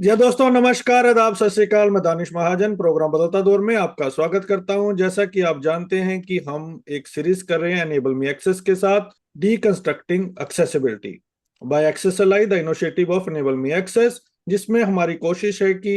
जी दोस्तों, नमस्कार, आदाब, सत श्री अकाल। मैं दानिश महाजन प्रोग्राम बदलता दौर में आपका स्वागत करता हूं। जैसा कि आप जानते हैं कि हम एक सीरीज कर रहे हैं एनेबल मी एक्सेस के साथ, deconstructing accessibility by AccessAlly the initiative of enable me access, जिसमें हमारी कोशिश है कि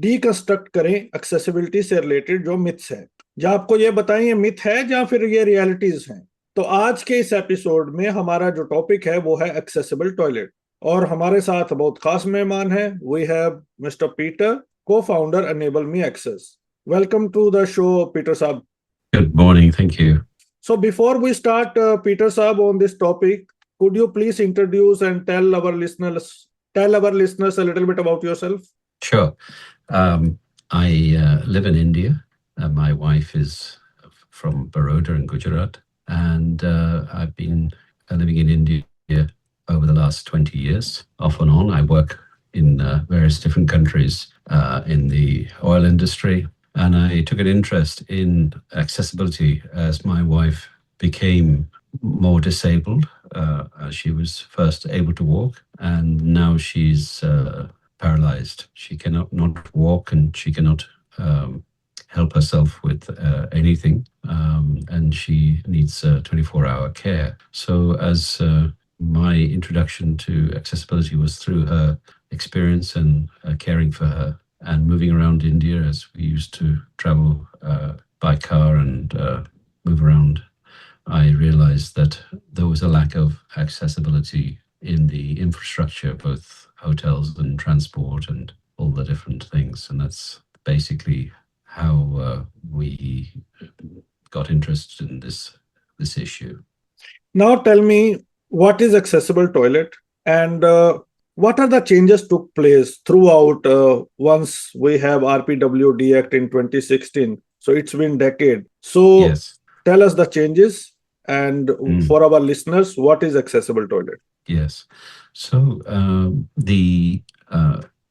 डीकंस्ट्रक्ट करें एक्सेसिबिलिटी से रिलेटेड जो मिथ्स है, या आपको ये बताएं ये मिथ है या फिर ये रियलिटीज हैं। तो आज के इस एपिसोड में हमारा जो टॉपिक है वो है एक्सेसिबल टॉयलेट, और हमारे साथ बहुत खास मेहमान हैं। We have mister Peter, co-founder enable me access. Welcome to the show, Peter साहब। Good morning. Thank you. So before we start, Peter Saab, on this topic, could you please introduce and tell our listeners a little bit about yourself? Sure. I live in India. My wife is from Baroda in Gujarat, and I've been living in India over the last 20 years, off and on. I work in various different countries in the oil industry, and I took an interest in accessibility as my wife became more disabled. She was first able to walk, and now she's paralyzed. She cannot not walk, and she cannot help herself with anything, and she needs 24-hour care. So, as my introduction to accessibility was through her experience and caring for her and moving around India, as we used to travel by car and move around, I realized that there was a lack of accessibility in the infrastructure, both hotels and transport and all the different things. And that's basically how we got interested in this issue. Now tell me, what is accessible toilet, and what are the changes took place throughout once we have RPWD Act in 2016. So it's been decade. So Yes. tell us the changes, and Mm. for our listeners, what is accessible toilet? Yes. So the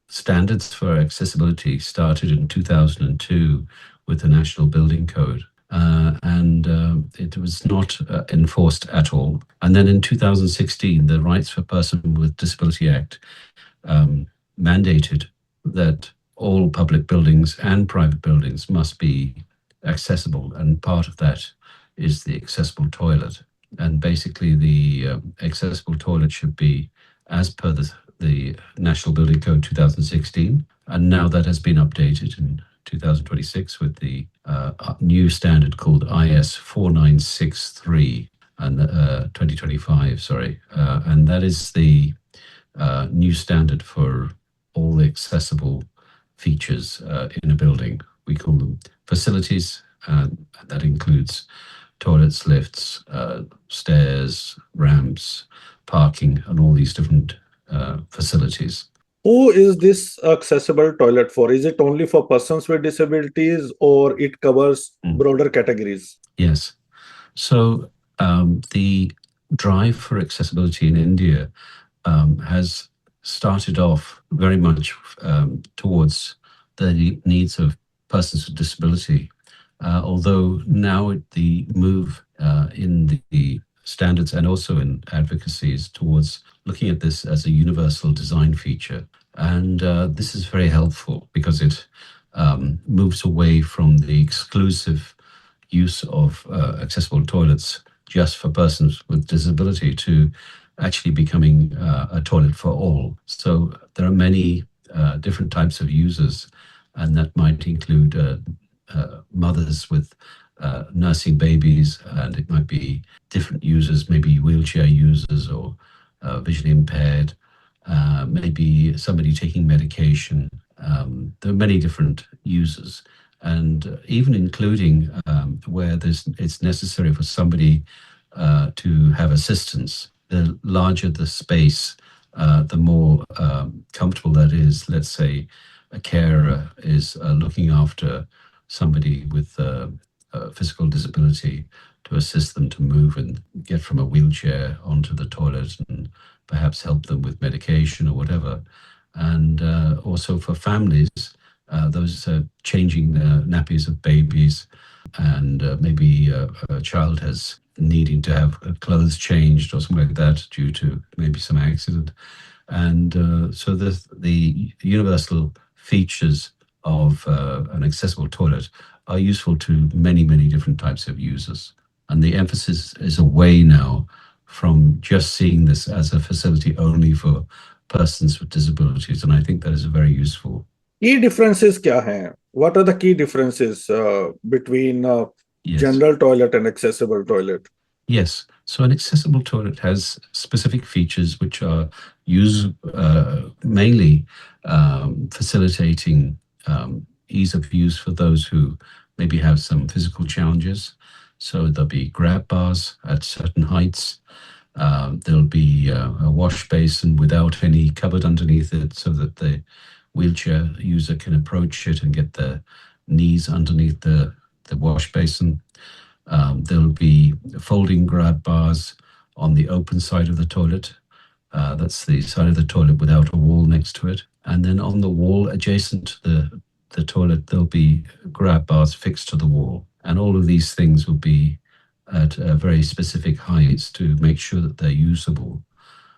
standards for accessibility started in 2002 with the National Building Code. And it was not enforced at all. And then in 2016, the Rights for Person with Disability Act mandated that all public buildings and private buildings must be accessible. And part of that is the accessible toilet. And basically, the accessible toilet should be as per the National Building Code 2016. And now that has been updated in 2026 with the new standard called IS 4963 and 2025, sorry. And that is the new standard for all the accessible features in a building. We call them facilities. That includes toilets, lifts, stairs, ramps, parking, and all these different facilities. Who is this accessible toilet for? Is it only for persons with disabilities, or it covers broader categories? Yes. So the drive for accessibility in India has started off very much towards the needs of persons with disability. Although now the move in the standards and also in advocacy is towards looking at this as a universal design feature. And this is very helpful because it moves away from the exclusive use of accessible toilets just for persons with disability to actually becoming a toilet for all. So there are many different types of users, and that might include mothers with nursing babies, and it might be different users, maybe wheelchair users or visually impaired, maybe somebody taking medication. There are many different users, and even including where it's necessary for somebody to have assistance. The larger the space, the more comfortable that is. Let's say a carer is looking after somebody with a physical disability to assist them to move and get from a wheelchair onto the toilet and perhaps help them with medication or whatever. And also for families, those changing the nappies of babies, and maybe a child has needing to have clothes changed or something like that due to maybe some accident. And so the universal features of an accessible toilet are useful to many, many different types of users. And the emphasis is away now from just seeing this as a facility only for persons with disabilities. And I think that is very useful. Key differences क्या हैं? What are the key differences between Yes. general toilet and accessible toilet? Yes. So an accessible toilet has specific features which are mainly facilitating ease of use for those who maybe have some physical challenges. So there'll be grab bars at certain heights. There'll be a wash basin without any cupboard underneath it so that the wheelchair user can approach it and get their knees underneath the wash basin. There'll be folding grab bars on the open side of the toilet. That's the side of the toilet without a wall next to it. And then on the wall adjacent to the toilet, there'll be grab bars fixed to the wall. And all of these things will be at very specific heights to make sure that they're usable.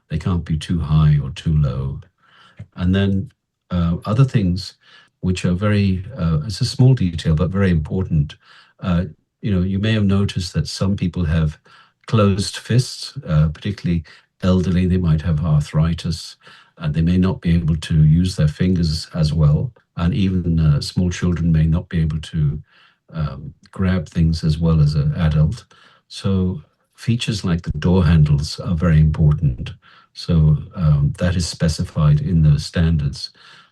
They can't be too high or too low. And then other things which are it's a small detail, but very important. You may have noticed that some people have closed fists, particularly elderly. They might have arthritis, and they may not be able to use their fingers as well. And even small children may not be able to grab things as well as an adult. So features like the door handles are very important. So that is specified in the standards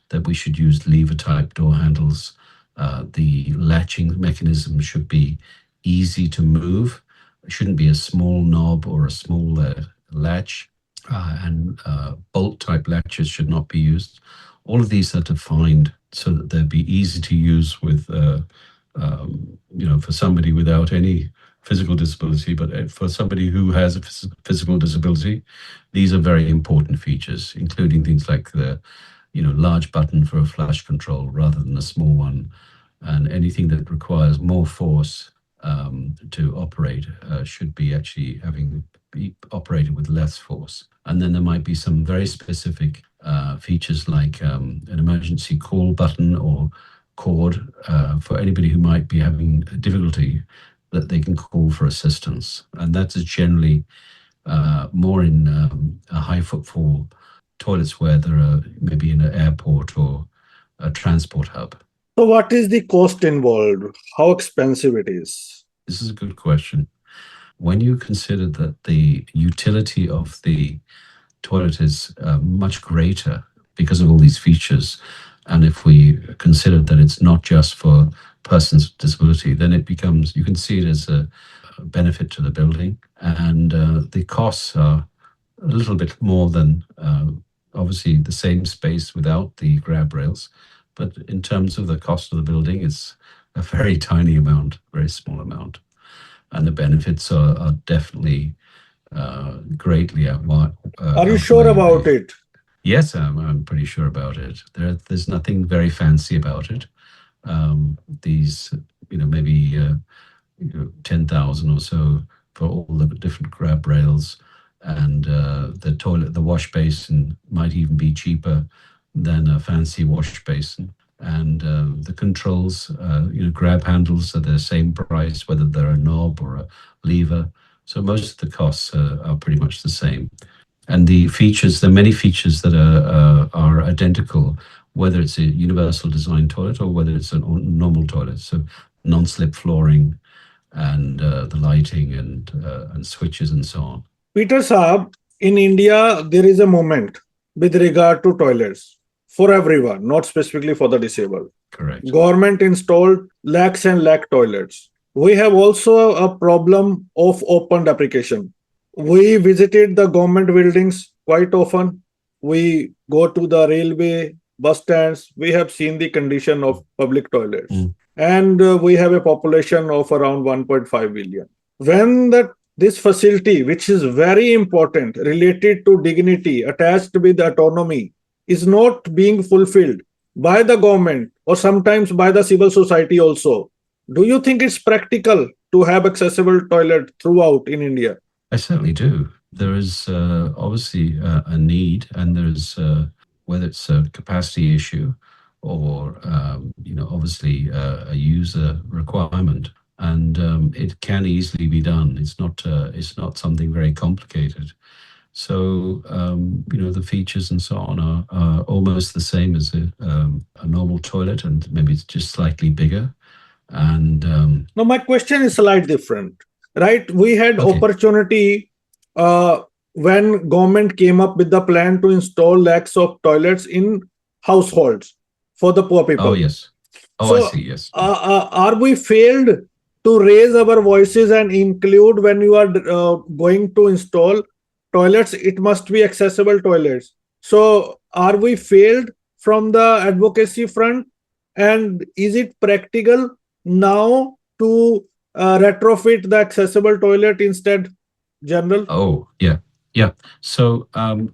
that we should use lever-type door handles. The latching mechanism should be easy to move. It shouldn't be a small knob or a small latch, and bolt-type latches should not be used. All of these are defined so that they'll be easy to use with, for somebody without any physical disability, but for somebody who has a physical disability, these are very important features, including things like the large button for a flash control rather than a small one, and anything that requires more force to operate should be actually be operated with less force. And then there might be some very specific features like an emergency call button or cord for anybody who might be having difficulty that they can call for assistance. And that is generally more in a high footfall toilets where there are maybe in an airport or a transport hub. So what is the cost involved? How expensive it is? This is a good question. When you consider that the utility of the toilet is much greater because of all these features, and if we consider that it's not just for persons with disability, then it becomes, you can see it as a benefit to the building, and the costs are a little bit more than obviously the same space without the grab rails, but in terms of the cost of the building, it's a very tiny amount, very small amount, and the benefits are definitely greatly outweigh. Are you sure about it? Yes, I'm pretty sure about it. There's nothing very fancy about it. These, maybe 10,000 or so for all the different grab rails, and the wash basin might even be cheaper than a fancy wash basin. And the controls, grab handles are the same price, whether they're a knob or a lever. So most of the costs are pretty much the same. And the features, there are many features that are identical, whether it's a universal design toilet or whether it's a normal toilet. So non-slip flooring and the lighting and switches and so on. Peter Saab, in India, there is a movement with regard to toilets for everyone, not specifically for the disabled. Correct. Government installed lakhs and lakh toilets. We have also a problem of open defecation. We visited the government buildings quite often. We go to the railway, bus stands. We have seen the condition of public toilets. And we have a population of around 1.5 billion. When this facility, which is very important, related to dignity, attached with autonomy, is not being fulfilled by the government or sometimes by the civil society also, do you think it's practical to have accessible toilet throughout in India? I certainly do. there is obviously a need, and there's whether it's a capacity issue or obviously a user requirement, and it can easily be done. It's not something very complicated. So the features and so on are almost the same as a normal toilet, and maybe it's just slightly bigger. And Now, my question is slightly different, right? We had okay. opportunity uh, when government came up with the plan to install lakhs of toilets in households for the poor Oh people. yes. Oh, I So, see. Yes. Yeah. are we failed to raise our voices and include when you are going to install toilets? It must be accessible toilets. So, are we failed from the advocacy front? And is it practical now to retrofit the accessible toilet instead general? Oh, yeah, yeah. So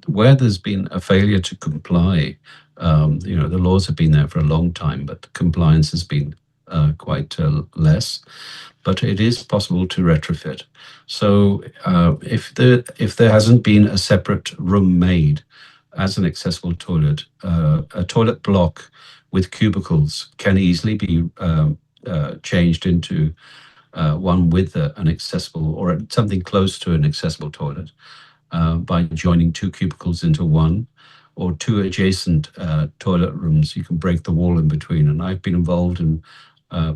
where there's been a failure to comply, the laws have been there for a long time, but compliance has been quite less. But it is possible to retrofit. So if there hasn't been a separate room made as an accessible toilet, a toilet block with cubicles can easily be changed into one with an accessible or something close to an accessible toilet by joining two cubicles into one, or two adjacent toilet rooms. You can break the wall in between. And I've been involved in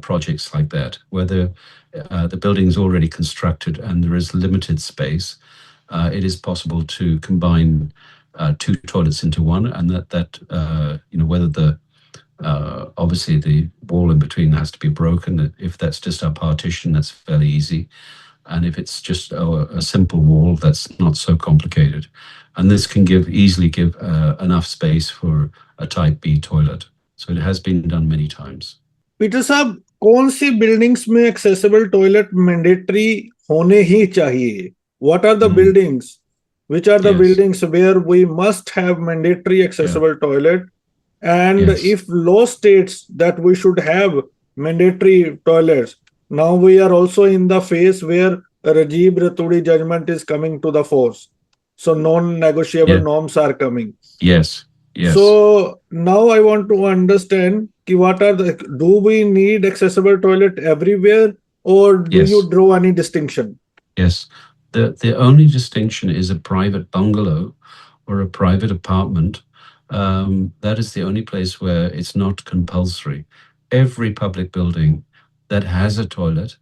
projects like that, where the building is already constructed and there is limited space. It is possible to combine two toilets into one, and whether obviously the wall in between has to be broken. If that's just a partition, that's fairly easy. And if it's just a simple wall, that's not so complicated. And this can easily give enough space for a type B toilet. So it has been done many times. Peter साहब, कौन सी buildings में accessible toilet mandatory होने ही चाहिए? What are the Mm, buildings? Which are the yes. buildings where we must have mandatory Yeah. accessible toilet? And Yes. if law states that we should have mandatory toilets, now we are also in the phase where Rajiv Ratudi judgment is coming to the force. So non-negotiable Yeah. norms are coming. Yes. Yes. So now I want to understand what are the, do we need accessible toilet everywhere, or do you Yes. draw any distinction? Yes. The only distinction is a private bungalow or a private apartment. That is the only place where it's not compulsory. Every public building that has a toilet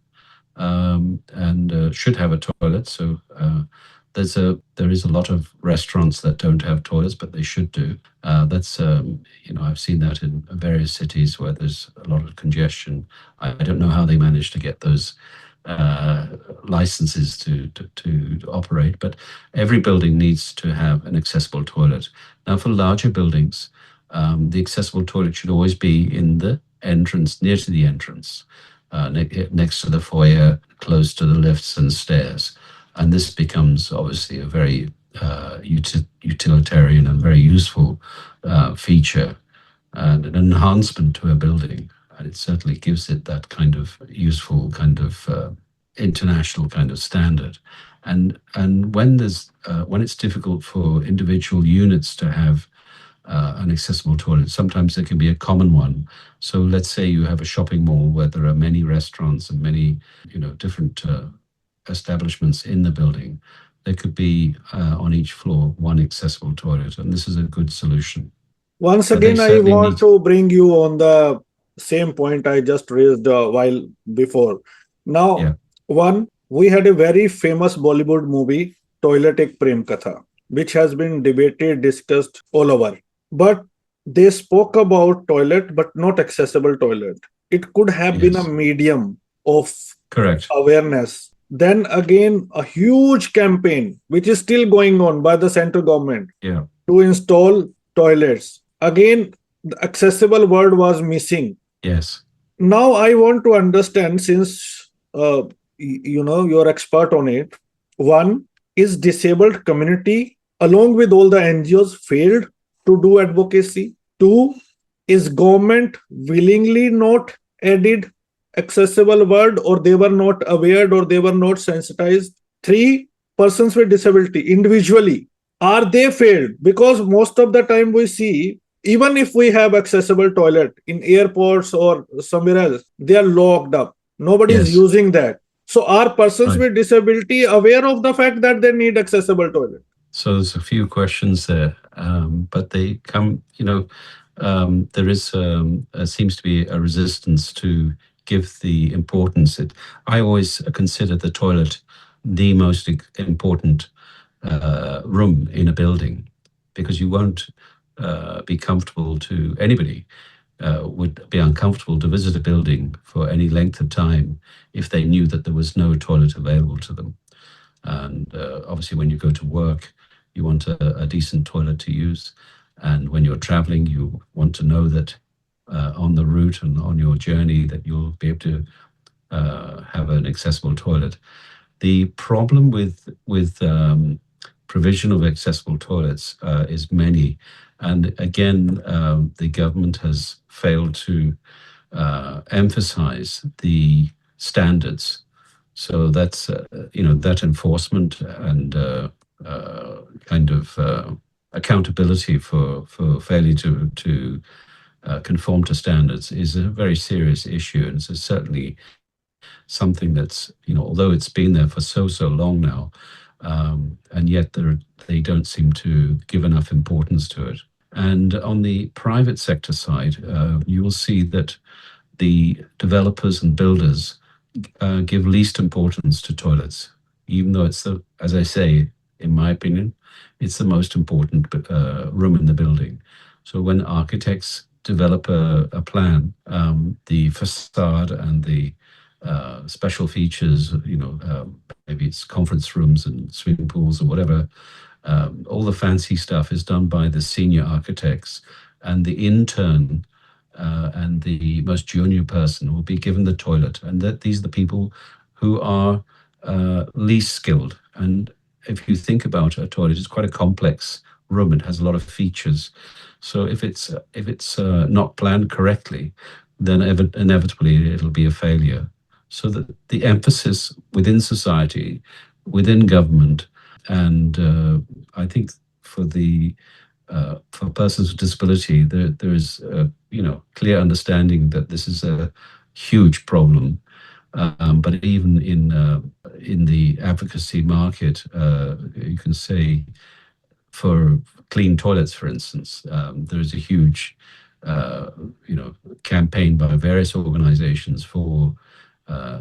and should have a toilet. So there is a lot of restaurants that don't have toilets, but they should do. That's I've seen that in various cities where there's a lot of congestion. I don't know how they manage to get those uh, licenses to operate, but every building needs to have an accessible toilet. Now, for larger buildings, the accessible toilet should always be in the entrance, near to the entrance, next to the foyer, close to the lifts and stairs. And this becomes obviously a very utilitarian and very useful feature and an enhancement to a building. And it certainly gives it that kind of useful kind of international kind of standard. And when it's difficult for individual units to have an accessible toilet, sometimes there can be a common one. So let's say you have a shopping mall where there are many restaurants and many different establishments in the building. There could be on each floor one accessible toilet, and this is a good solution. Once But they again, I certainly want need. to bring you on the same point I just raised a while before. Now, Yeah. one, we had a very famous Bollywood movie, Toilet Ek Prem Katha, which has been debated, discussed all over. But they spoke about toilet, but not accessible toilet. It could have been a Yes. medium of Correct. awareness. Then again, a huge campaign, which is still going on by the central government Yeah. to install toilets. Again, the accessible word was missing. Yes. Now I want to understand, since you're expert on it. One, is disabled community along with all the NGOs failed to do advocacy? Two, is government willingly not added accessible word, or they were not aware, or they were not sensitized? Three, persons with disability individually, are they failed? Because most of the time we see, even if we have accessible toilet in airports or somewhere else, they are locked up. Nobody is Yes, using that. So are persons right. with disability aware of the fact that they need accessible toilet? So there's a few questions there, but they come, there is seems to be a resistance to give the importance. I always consider the toilet the most important room in a building, because you won't be comfortable to anybody. Would be uncomfortable to visit a building for any length of time if they knew that there was no toilet available to them. And obviously, when you go to work, you want a decent toilet to use. And when you're traveling, you want to know that on the route and on your journey that you'll be able to have an accessible toilet. The problem with provision of accessible toilets is many, and again, the government has failed to emphasize the standards. So that's that enforcement and kind of accountability for failure to conform to standards is a very serious issue, and it's certainly something that's, although it's been there for so long now, and yet they don't seem to give enough importance to it. And on the private sector side, you will see that the developers and builders give least importance to toilets, even though it's as I say, in my opinion, it's the most important room in the building. So when architects develop a plan, the facade and the special features, maybe it's conference rooms and swimming pools or whatever, all the fancy stuff is done by the senior architects, and the intern and the most junior person will be given the toilet, and that these are the people who are least skilled. And if you think about a toilet, it's quite a complex room. It has a lot of features. So if it's not planned correctly, then inevitably it'll be a failure. So that the emphasis within society, within government, and I think for the for persons with disability, there is clear understanding that this is a huge problem. But even in the advocacy market, you can say for clean toilets, for instance, there is a huge uh, campaign by various organizations for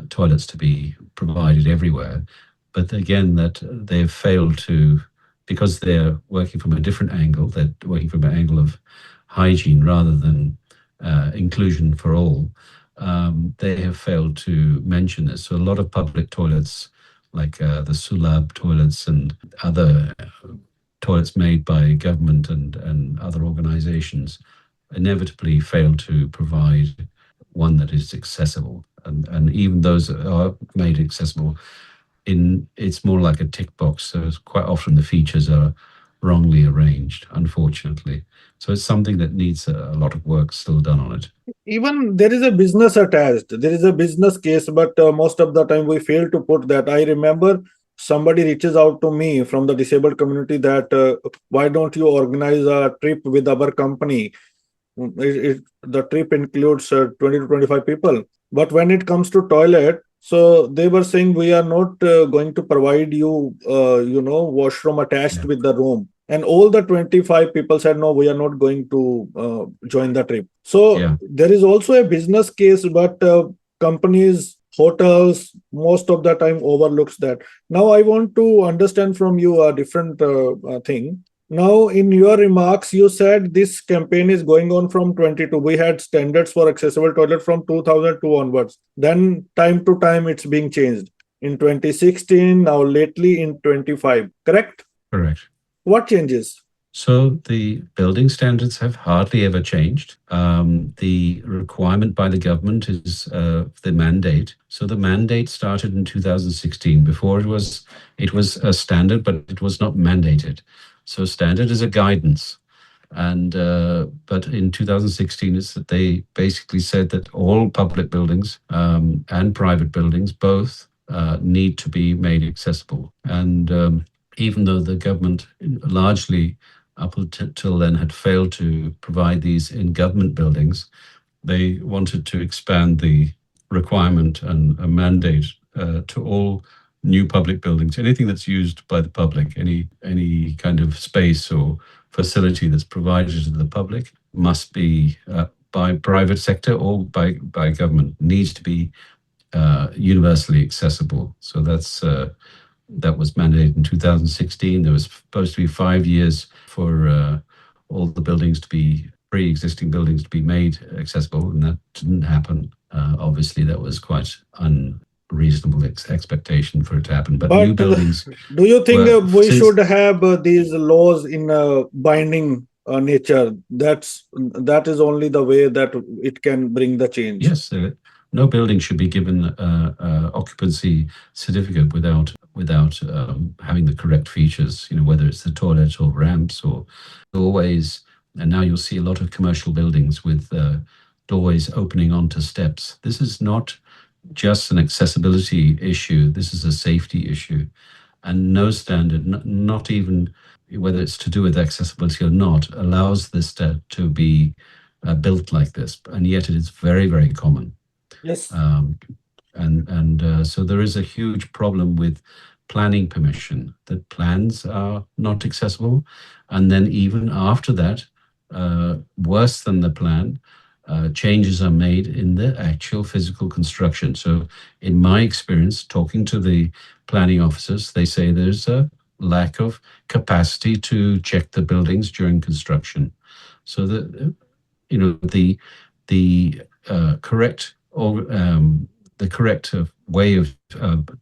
toilets to be provided everywhere. But again, that they've failed to, because they're working from a different angle, they're working from an angle of hygiene rather than inclusion for all. They have failed to mention this. So a lot of public toilets, like the Sulab toilets and other toilets made by government and other organizations, inevitably fail to provide one that is accessible. And even those that are made accessible, it's more like a tick box. So it's quite often the features are wrongly arranged, unfortunately. So it's something that needs a lot of work still done on it. Even there is a business attached, there is a business case, but most of the time we fail to put that. I remember somebody reaches out to me from the disabled community that why don't you organize a trip with our company. The trip includes 20 to 25 people, but when it comes to toilet, so they were saying we are not going to provide you washroom attached Yeah. with the room, and all the 25 people said no, we are not going to join the trip. So Yeah. there is also a business case, but companies, hotels, most of the time overlooks that. Now I want to understand from you a different thing. Now, in your remarks, you said this campaign is going on from 22. We had standards for accessible toilet from 2002 onwards. Then, time to time, it's being changed. In 2016, now lately in 25. Correct? Correct. What changes? So the building standards have hardly ever changed. The requirement by the government is the mandate. So the mandate started in 2016. Before it was a standard, but it was not mandated. So standard is a guidance. And but in 2016, it's that they basically said that all public buildings and private buildings both need to be made accessible. And even though the government largely up until then had failed to provide these in government buildings, they wanted to expand the requirement and a mandate to all new public buildings, anything that's used by the public, any kind of space or facility that's provided to the public must be by private sector or by government, needs to be universally accessible. So that was mandated in 2016. There was supposed to be 5 years for all the buildings to be pre-existing buildings to be made accessible, and that didn't happen. Obviously, that was quite unreasonable expectation for it to happen. But new But buildings do you think were we since should have these laws in binding nature? That is only the way that it can bring the change. yes, no building should be given occupancy certificate without having the correct features. You know, whether it's the toilet or ramps or doorways. And now you'll see a lot of commercial buildings with doorways opening onto steps. This is not just an accessibility issue. This is a safety issue, and no standard, not even whether it's to do with accessibility or not, allows this to be built like this. And yet it is very, very common. Yes, Um, and so there is a huge problem with planning permission, that plans are not accessible. And then even after that, worse than the plan, changes are made in the actual physical construction. So in my experience, talking to the planning officers, they say there's a lack of capacity to check the buildings during construction. So that, you know, the correct or the correct way of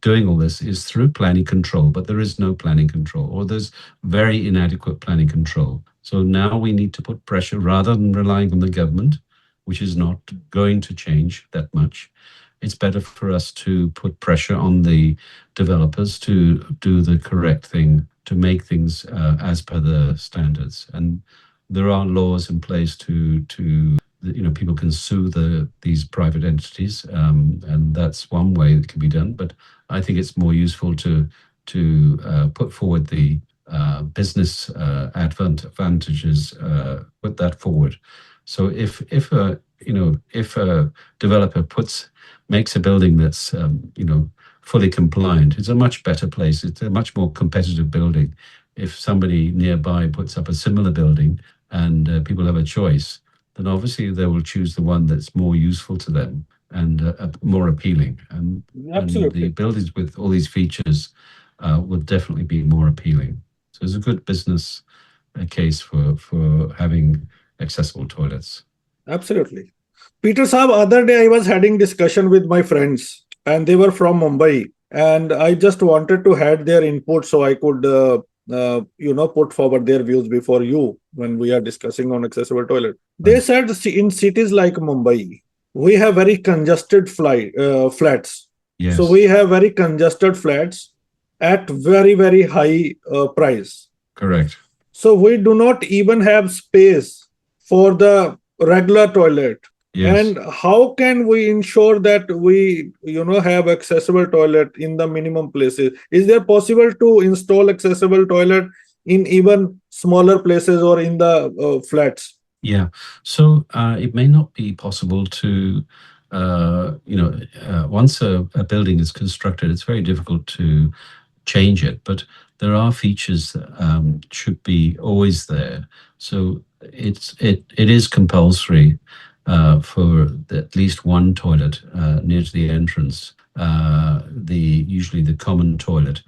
doing all this is through planning control, but there is no planning control, or there's very inadequate planning control. So now we need to put pressure rather than relying on the government, which is not going to change that much. It's better for us to put pressure on the developers to do the correct thing, to make things as per the standards. And there are laws in place to people can sue these private entities, and that's one way it can be done. But I think it's more useful to put forward the business advantages, put that forward. So if a developer makes a building that's fully compliant, it's a much better place. It's a much more competitive building. If somebody nearby puts up a similar building and people have a choice, then obviously they will choose the one that's more useful to them and more appealing. And the absolutely. buildings with all these features will definitely be more appealing. So it's a good business case for having accessible toilets. Absolutely. Peter Saab, other day I was having discussion with my friends and they were from Mumbai, and I just wanted to had their input so I could put forward their views before you when we are discussing on accessible toilet. They Right. said in cities like Mumbai, we have very congested flats. So Yes, we have very congested flats at very, very high price. correct. So we do not even have space for the regular toilet. Yes. And how can we ensure that we, have accessible toilet in the minimum places? Is there possible to install accessible toilet in even smaller places or in the flats? Yeah. So it may not be possible to, once a building is constructed, it's very difficult to change it, but there are features that should be always there. So it is compulsory for at least one toilet near to the entrance, usually the common toilet,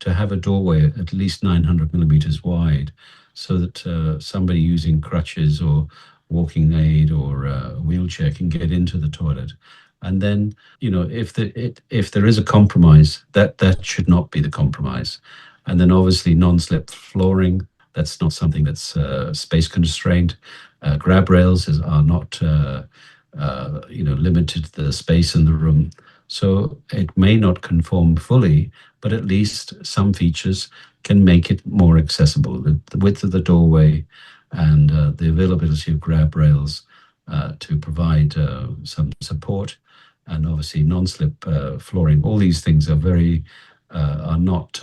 to have a doorway at least 900 millimeters wide, so that somebody using crutches or walking aid or wheelchair can get into the toilet. And then, if there is a compromise, that should not be the compromise. And then obviously non-slip flooring, that's not something that's space constrained. Grab rails are not limited to the space in the room. So it may not conform fully, but at least some features can make it more accessible. The width of the doorway and the availability of grab rails to provide some support and obviously non-slip flooring. All these things are are not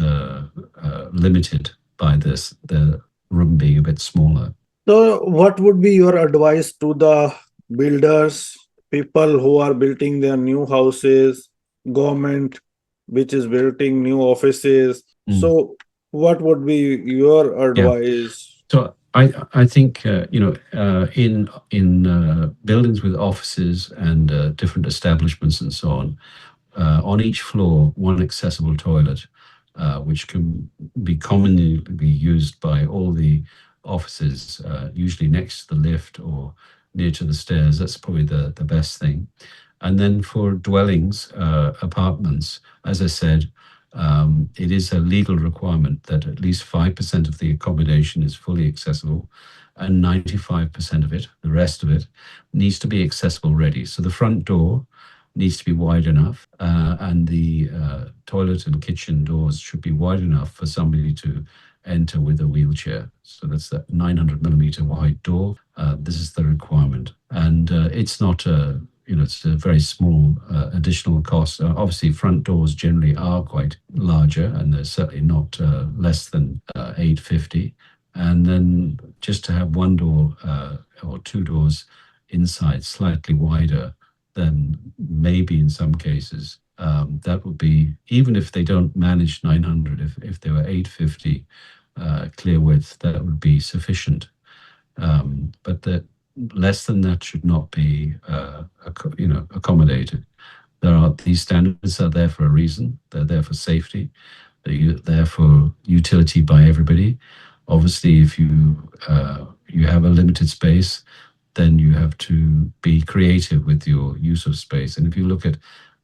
limited by the room being a bit smaller. So, what would be your advice to the builders, people who are building their new houses, government which is building new offices? So, what would be your Yeah. advice? So I think in buildings with offices and different establishments and so on each floor one accessible toilet, which can be commonly be used by all the offices, usually next to the lift or near to the stairs. That's probably the best thing. And then for dwellings, apartments, as I said, it is a legal requirement that at least 5% of the accommodation is fully accessible, and 95% of it, the rest of it, needs to be accessible ready. So the front door needs to be wide enough, and the toilet and kitchen doors should be wide enough for somebody to enter with a wheelchair. So that's that 900 millimeter wide door. This is the requirement, and it's not a it's a very small additional cost. Obviously, front doors generally are quite larger, and they're certainly not less than 850. And then just to have one door or two doors inside slightly wider than maybe in some cases, that would be, even if they don't manage 900, if they were 850 clear width, that would be sufficient. But that less than that should not be accommodated. These standards are there for a reason. They're there for safety. They're there for utility by everybody. Obviously, if you have a limited space, then you have to be creative with your use of space. And if you look at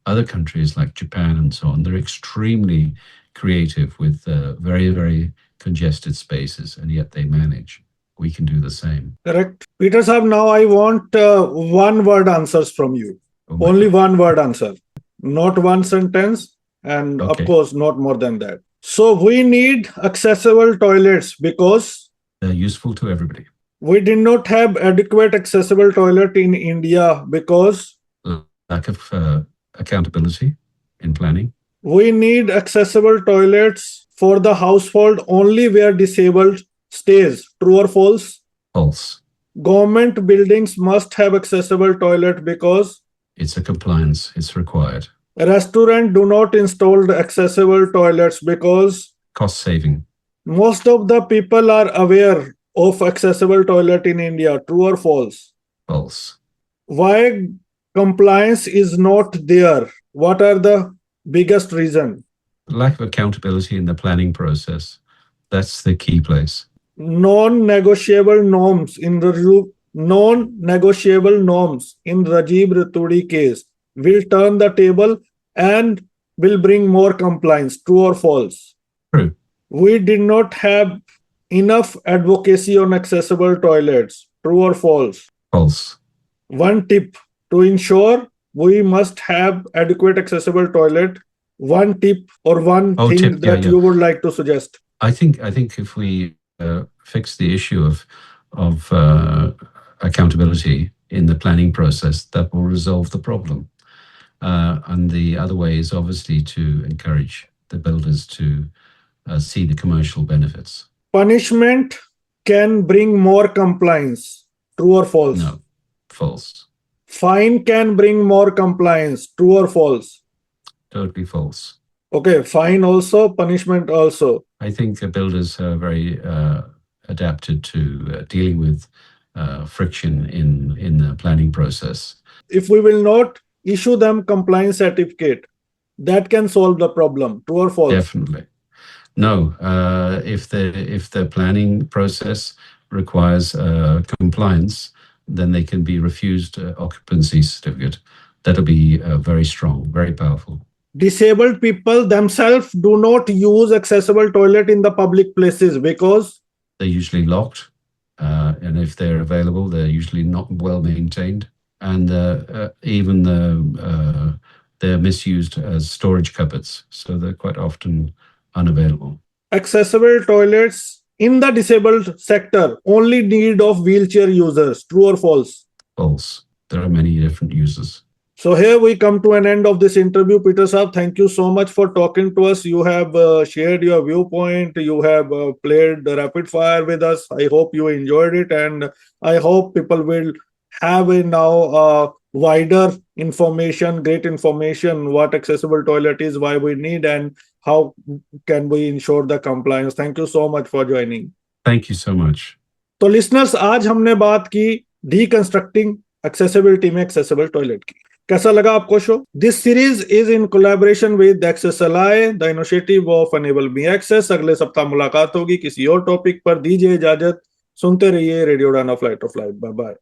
other countries like Japan and so on, they're extremely creative with very, very congested spaces, and yet they manage. We can do the same. Correct. Peter Saab, now I want one word answers from you. Only one word answer, not one sentence, and of course, not more than that. So we need accessible toilets because they're useful to everybody. We did not have adequate accessible toilet in India because lack of accountability in planning. We need accessible toilets for the household only where disabled stays. True or false? False. Government buildings must have accessible toilet because it's a compliance, it's required. Restaurants do not install accessible toilets because cost saving. Most of the people are aware of accessible toilet in India. True or false? False. Why compliance is not there? What are the biggest reason? Lack of accountability in the planning process. That's the key place. Non-negotiable norms in Rajiv Ratudi case will turn the table and will bring more compliance. True or false? True. We did not have enough advocacy on accessible toilets. True or false? False. One tip to ensure we must have adequate accessible toilet. One tip or one thing that you would like to suggest. I think if we fix the issue of accountability in the planning process, that will resolve the problem. And the other way is obviously to encourage the builders to see the commercial benefits. Punishment can bring more compliance. True or false? No, false. Fine can bring more compliance. True or false? Totally false. Okay, fine also, punishment also. I think builders are very adapted to dealing with friction in the planning process. If we will not issue them compliance certificate, that can solve the problem. True or false? Definitely. No, if the planning process requires compliance, then they can be refused occupancy certificate. That'll be very strong, very powerful. Disabled people themselves do not use accessible toilet in the public places because they're usually locked, and if they're available, they're usually not well maintained, and even they're misused as storage cupboards, so they're quite often unavailable. Accessible toilets in the disabled sector only need of wheelchair users. True or false? False. There are many different users. So here we come to an end of this interview, Peter Saab. Thank you so much for talking to us. You have shared your viewpoint. You have played the rapid fire with us. I hope you enjoyed it, and I hope people will have a now wider information, great information, what accessible toilet is, why we need, and how can we ensure the compliance. Thank you so much for joining. Thank you so much. तो listeners, आज हमने बात की deconstructing accessibility में accessible toilet की। कैसा लगा आपको show? This series is in collaboration with AccessAlly, the initiative of enable me access. अगले सप्ताह मुलाकात होगी किसी और टॉपिक पर। दीजिए इजाजत, सुनते रहिए radio Dana flight of life. Bye bye.